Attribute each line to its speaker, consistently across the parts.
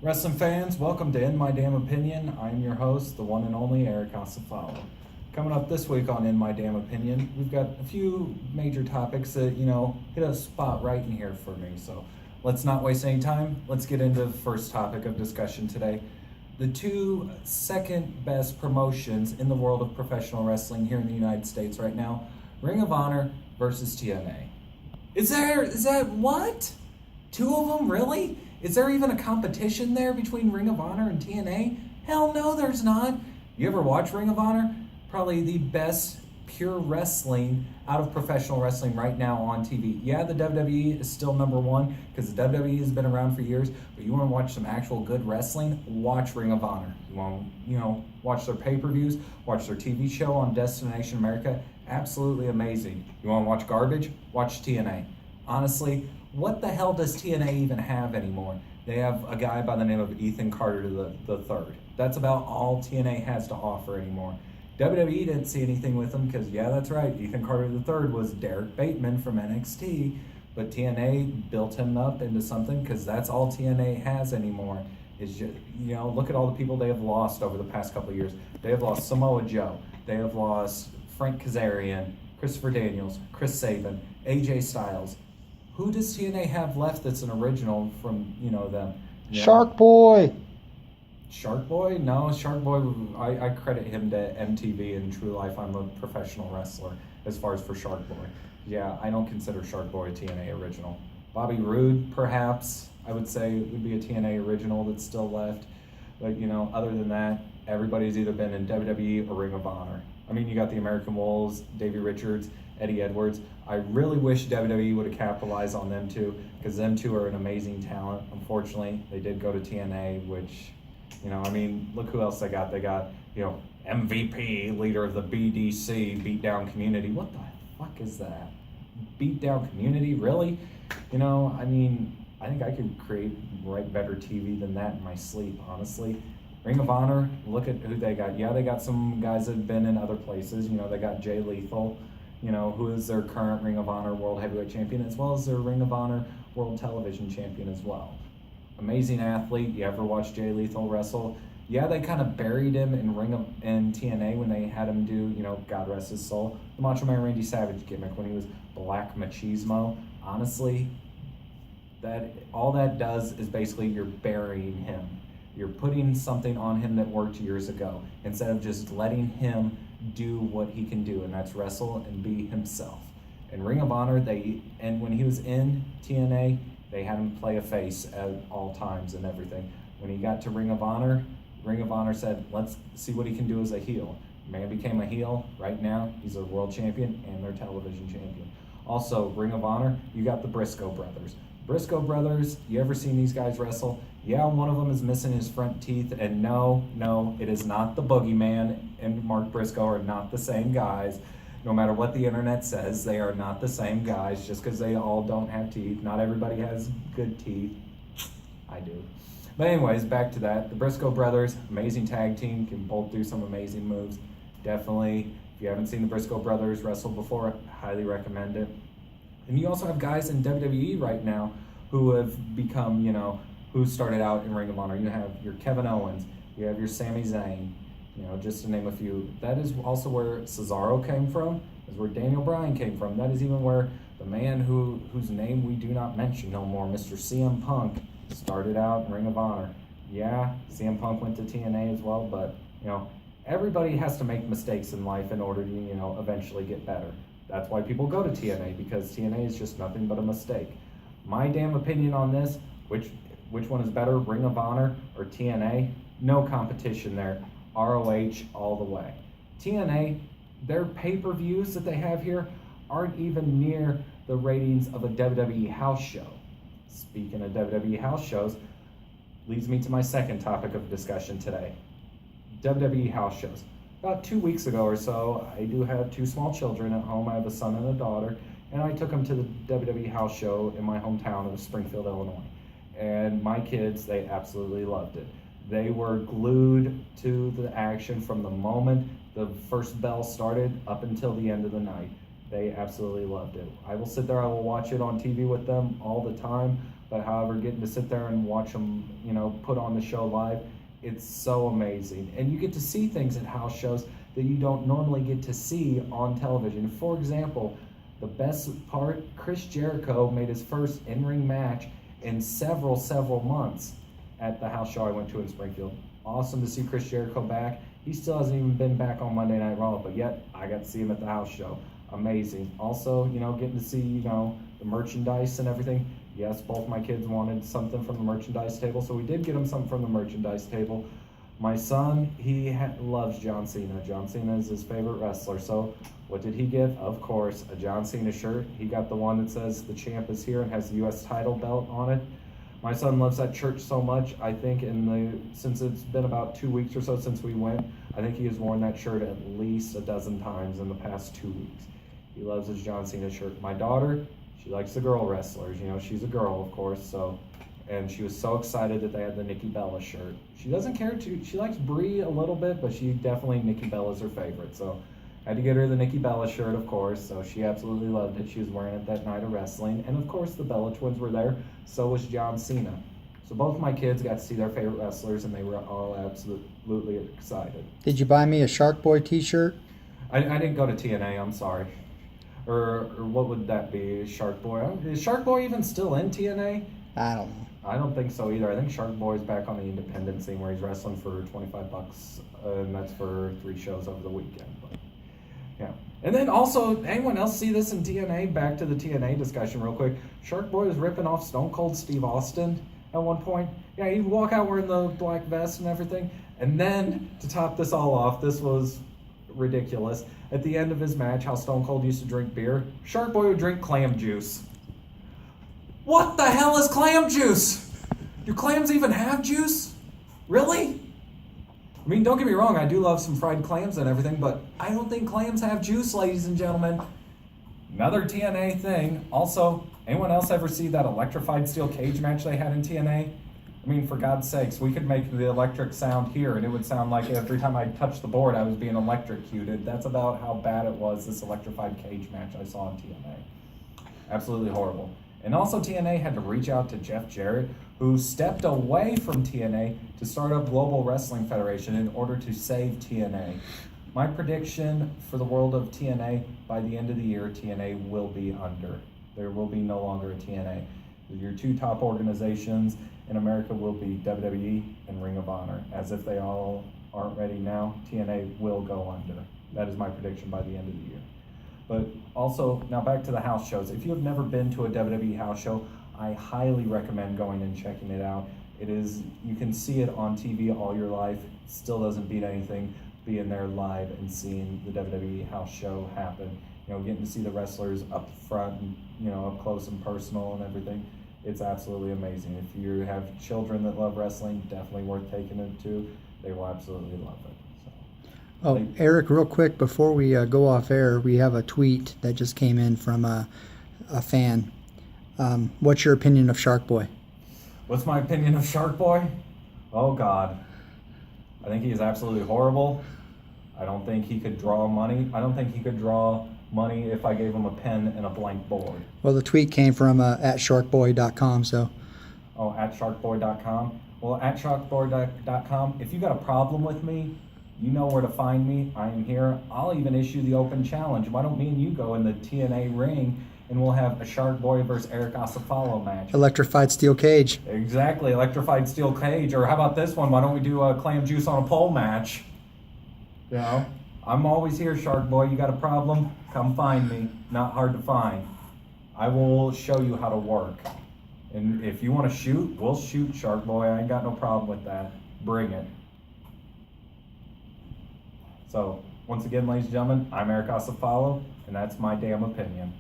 Speaker 1: Wrestling fans, welcome to In My Damn Opinion. I am your host, the one and only Eric Asafailo. Coming up this week on In My Damn Opinion, we've got a few major topics that, hit a spot right in here for me. So let's not waste any time. Let's get into the first topic of discussion today. The two second best promotions in the world of professional wrestling here in the United States right now, Ring of Honor versus TNA. Is that what? Two of them, really? Is there even a competition there between Ring of Honor and TNA? Hell no, there's not. You ever watch Ring of Honor? Probably the best pure wrestling out of professional wrestling right now on TV. Yeah, the WWE is still number one because the WWE has been around for years, but you want to watch some actual good wrestling? Watch Ring of Honor. You want to, watch their pay-per-views, watch their TV show on Destination America. Absolutely amazing. You want to watch garbage? Watch TNA. Honestly, what the hell does TNA even have anymore? They have a guy by the name of Ethan Carter the third. That's about all TNA has to offer anymore. WWE didn't see anything with him because, yeah, that's right, Ethan Carter the third was Derek Bateman from NXT, but TNA built him up into something because that's all TNA has anymore. Is just, look at all the people they have lost over the past couple of years. They have lost Samoa Joe. They have lost Frank Kazarian, Christopher Daniels, Chris Sabin, AJ Styles. Who does TNA have left that's an original from, them? Yeah.
Speaker 2: Shark Boy!
Speaker 1: Shark Boy? No, Shark Boy, I credit him to MTV and True Life. I'm a professional wrestler as far as for Shark Boy. Yeah, I don't consider Shark Boy a TNA original. Bobby Roode, perhaps, I would say would be a TNA original that's still left. But, other than that, everybody's either been in WWE or Ring of Honor. I mean, you got the American Wolves, Davey Richards, Eddie Edwards. I really wish WWE would have capitalized on them too, because them two are an amazing talent. Unfortunately, they did go to TNA, which, look who else they got. They got, MVP, leader of the BDC, Beatdown Community. What the fuck is that? Beatdown Community? Really? I think I could write better TV than that in my sleep, honestly. Ring of Honor, look at who they got. Yeah, they got some guys that have been in other places. They got Jay Lethal, who is their current Ring of Honor World Heavyweight Champion, as well as their Ring of Honor World Television Champion as well. Amazing athlete. You ever watch Jay Lethal wrestle? Yeah, they kind of buried him in TNA when they had him do, God rest his soul, the Macho Man Randy Savage gimmick when he was Black Machismo. Honestly, all that does is basically you're burying him. You're putting something on him that worked years ago instead of just letting him do what he can do, and that's wrestle and be himself. In Ring of Honor, when he was in TNA, they had him play a face at all times and everything. When he got to Ring of Honor said, let's see what he can do as a heel. Man became a heel. Right now, he's a world champion and their television champion. Also, Ring of Honor, you got the Briscoe brothers. Briscoe brothers, you ever seen these guys wrestle? Yeah, one of them is missing his front teeth, and no, it is not the Boogeyman and Mark Briscoe are not the same guys. No matter what the internet says, they are not the same guys just because they all don't have teeth. Not everybody has good teeth. I do. But anyways, back to that. The Briscoe brothers, amazing tag team, can both do some amazing moves. Definitely, if you haven't seen the Briscoe brothers wrestle before, highly recommend it. And you also have guys in WWE right now who have become, who started out in Ring of Honor. You have your Kevin Owens, you have your Sami Zayn, just to name a few. That is also where Cesaro came from, is where Daniel Bryan came from. That is even where the man whose name we do not mention no more, Mr. CM Punk, started out in Ring of Honor. Yeah, CM Punk went to TNA as well, but, everybody has to make mistakes in life in order to, eventually get better. That's why people go to TNA, because TNA is just nothing but a mistake. My damn opinion on this, which one is better, Ring of Honor or TNA? No competition there. ROH all the way. TNA, their pay-per-views that they have here aren't even near the ratings of a WWE house show. Speaking of WWE house shows, leads me to my second topic of discussion today. WWE house shows. About 2 weeks ago or so, I do have two small children at home. I have a son and a daughter, and I took them to the WWE house show in my hometown of Springfield, Illinois. And my kids, they absolutely loved it. They were glued to the action from the moment the first bell started up until the end of the night. They absolutely loved it. I will sit there, I will watch it on TV with them all the time, but however, getting to sit there and watch them, put on the show live, it's so amazing. And you get to see things at house shows that you don't normally get to see on television. For example, the best part, Chris Jericho made his first in-ring match in several months at the house show I went to in Springfield. Awesome to see Chris Jericho back. He still hasn't even been back on Monday Night Raw, but yet I got to see him at the house show. Amazing. Also, getting to see, the merchandise and everything. Yes, both my kids wanted something from the merchandise table, so we did get them something from the merchandise table. My son, he loves John Cena. John Cena is his favorite wrestler, so what did he get? Of course, a John Cena shirt. He got the one that says the champ is here and has the U.S. title belt on it. My son loves that shirt so much, I think since it's been about 2 weeks or so since we went, I think he has worn that shirt at least a dozen times in the past 2 weeks. He loves his John Cena shirt. My daughter, she likes the girl wrestlers. She's a girl, of course, and she was so excited that they had the Nikki Bella shirt. She doesn't care she likes Brie a little bit, but Nikki Bella's her favorite, so I had to get her the Nikki Bella shirt, of course, so she absolutely loved it. She was wearing it that night of wrestling, and of course the Bella twins were there, so was John Cena. So both of my kids got to see their favorite wrestlers, and they were all absolutely excited.
Speaker 2: Did you buy me a Shark Boy t-shirt?
Speaker 1: I didn't go to TNA, I'm sorry. Or what would that be, Shark Boy? Is Shark Boy even still in TNA?
Speaker 2: I don't know.
Speaker 1: I don't think so either. I think Shark Boy's back on the independent scene where he's wrestling for $25, and that's for 3 shows over the weekend. But, yeah. And then also, anyone else see this in TNA? Back to the TNA discussion real quick. Shark Boy was ripping off Stone Cold Steve Austin at one point. Yeah, he'd walk out wearing the black vest and everything. And then, to top this all off, this was ridiculous. At the end of his match, how Stone Cold used to drink beer, Shark Boy would drink clam juice. What the hell is clam juice? Do clams even have juice? Really? I mean, don't get me wrong, I do love some fried clams and everything, but I don't think clams have juice, ladies and gentlemen. Another TNA thing. Also, anyone else ever see that electrified steel cage match they had in TNA? I mean, for God's sakes, we could make the electric sound here, and it would sound like every time I touched the board, I was being electrocuted. That's about how bad it was, this electrified cage match I saw in TNA. Absolutely horrible. And also, TNA had to reach out to Jeff Jarrett, who stepped away from TNA to start up Global Wrestling Federation in order to save TNA. My prediction for the world of TNA, by the end of the year, TNA will be under. There will be no longer a TNA. Your 2 top organizations in America will be WWE and Ring of Honor. As if they all aren't ready now, TNA will go under. That is my prediction by the end of the year. But also, now back to the house shows. If you have never been to a WWE house show, I highly recommend going and checking it out. You can see it on TV all your life. It still doesn't beat anything being there live and seeing the WWE house show happen. Getting to see the wrestlers up front and, up close and personal and everything. It's absolutely amazing. If you have children that love wrestling, definitely worth taking them to. They will absolutely love it.
Speaker 2: Oh, Eric, real quick, before we go off air, we have a tweet that just came in from a fan. What's your opinion of Shark Boy?
Speaker 1: What's my opinion of Shark Boy? Oh, God. I think he is absolutely horrible. I don't think he could draw money. I don't think he could draw money if I gave him a pen and a blank board.
Speaker 2: Well, the tweet came from at sharkboy.com, so.
Speaker 1: Oh, at sharkboy.com? Well, at sharkboy.com, if you got a problem with me, you know where to find me. I am here. I'll even issue the open challenge. Why don't me and you go in the TNA ring and we'll have a Shark Boy versus Eric Asafailo match.
Speaker 2: Electrified steel cage.
Speaker 1: Exactly, electrified steel cage. Or how about this one? Why don't we do a clam juice on a pole match? I'm always here, Shark Boy. You got a problem? Come find me. Not hard to find. I will show you how to work. And if you want to shoot, we'll shoot, Shark Boy. I ain't got no problem with that. Bring it. So, once again, ladies and gentlemen, I'm Eric Asafailo, and that's my damn opinion.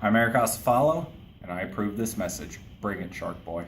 Speaker 1: I'm Eric Asafailo, and I approve this message. Bring it, Shark Boy.